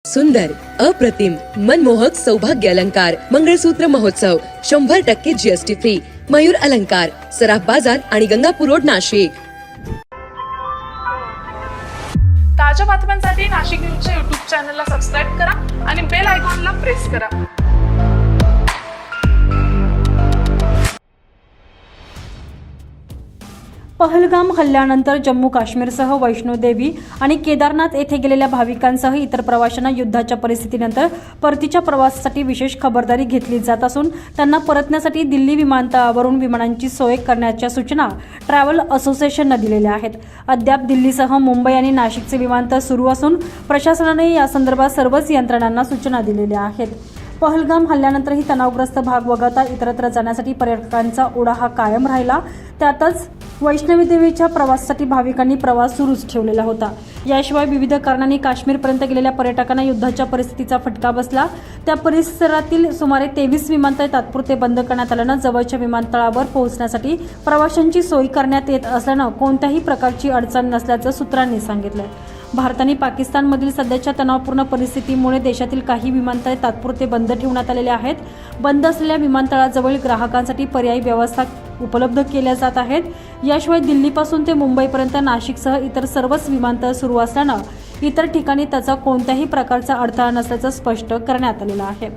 सुंदर, अप्रतिम, मनमोहक सौभाग्य अलंकार मंगळसूत्र महोत्सव 100% जीएसटी फ्री. मयूर अलंकार, सराफ बाजार आणि गंगापूर रोड, नाशिक. ताज्या बातम्यांसाठी नाशिक न्यूजच्या YouTube चॅनलला सबस्क्राईब करा आणि बेल आयकॉनला प्रेस करा. पहलगाम हल्ल्यानंतर जम्मू काश्मीरसह वैष्णोदेवी आणि केदारनाथ येथे गेलेल्या भाविकांसह इतर प्रवाशांना युद्धाच्या परिस्थितीनंतर परतीच्या प्रवासासाठी विशेष खबरदारी घेतली जात असून त्यांना परतण्यासाठी दिल्ली विमानतळावरून विमानांची सोय करण्याच्या सूचना ट्रॅव्हल असोसिएशनने दिलेल्या आहेत. अद्याप दिल्लीसह मुंबई आणि नाशिकचे विमानतळ सुरू असून प्रशासनाने या संदर्भात सर्वच यंत्रणांना सूचना दिलेल्या आहेत. पहलगाम हल्ल्यानंतरही तणावग्रस्त भाग वगळता इतरत्र जाण्यासाठी पर्यटकांचा ओढा हा कायम राहिला. त्यातच वैष्णवी देवीच्या प्रवासासाठी भाविकांनी प्रवास सुरूच ठेवलेला होता. याशिवाय विविध कारणांनी काश्मीरपर्यंत गेलेल्या पर्यटकांना युद्धाच्या परिस्थितीचा फटका बसला. त्या परिसरातील सुमारे 23 विमानतळ तात्पुरते बंद करण्यात आल्यानं जवळच्या विमानतळावर पोहोचण्यासाठी प्रवाशांची सोय करण्यात येत असल्यानं कोणत्याही प्रकारची अडचण नसल्याचं सूत्रांनी सांगितलं. भारत पाकिस्तानमधील सध्याच्या तणावपूर्ण परिस्थितीमुळे देशातील काही विमानतळ तात्पुरते बंद ठेवण्यात आलेले आहेत. बंद असलेल्या विमानतळाजवळ ग्राहकांसाठी पर्यायी व्यवस्था उपलब्ध केल्या जात आहेत. याशिवाय दिल्लीपासून ते मुंबईपर्यंत नाशिकसह इतर सर्वच विमानतळ सुरू असल्यानं इतर ठिकाणी त्याचा कोणत्याही प्रकारचा अडथळा नसल्याचं स्पष्ट करण्यात आलेलं आहे.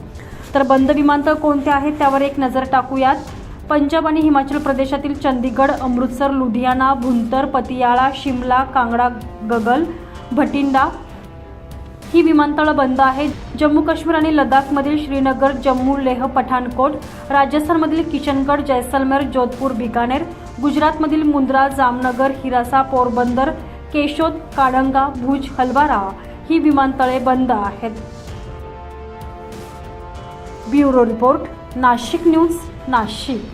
तर बंद विमानतळ कोणते आहेत त्यावर एक नजर टाकूयात. पंजाब आणि हिमाचल प्रदेशातील चंदीगड, अमृतसर, लुधियाना, भुंतर, पतियाळा, शिमला, कांगडा, गगल, भटिंडा ही विमानतळं बंद आहेत. जम्मू काश्मीर आणि लडाखमधील श्रीनगर, जम्मू, लेह, पठाणकोट, राजस्थानमधील किशनगड, जैसलमेर, जोधपूर, बिकानेर, गुजरातमधील मुंद्रा, जामनगर, हिरासा, पोरबंदर, केशोद, काडंगा, भुज, हलवारा ही विमानतळे बंद आहेत. Bureau report, Nashik news, Nashik.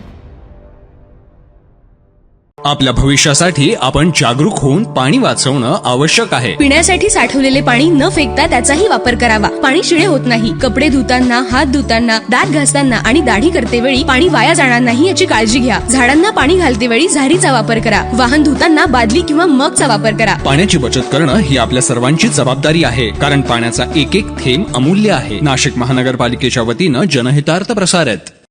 आपल्या भविष्यासाठी आपण जागरूक होऊन पाणी वाचवणं आवश्यक आहे. पिण्यासाठी साठवलेले पाणी न फेकता त्याचाही वापर करावा. पाणी शिळे होत नाही. कपडे धुताना, हात धुताना, दात घासताना आणि दाढी करते वेळी पाणी वाया जाणार नाही याची काळजी घ्या. झाडांना पाणी घालते वेळी झारीचा वापर करा. वाहन धुताना बादली किंवा मगचा वापर करा. पाण्याची बचत करणं ही आपल्या सर्वांची जबाबदारी आहे, कारण पाण्याचा एक एक थेंब अमूल्य आहे. नाशिक महानगरपालिकेच्या वतीनं जनहितार्थ प्रसारित.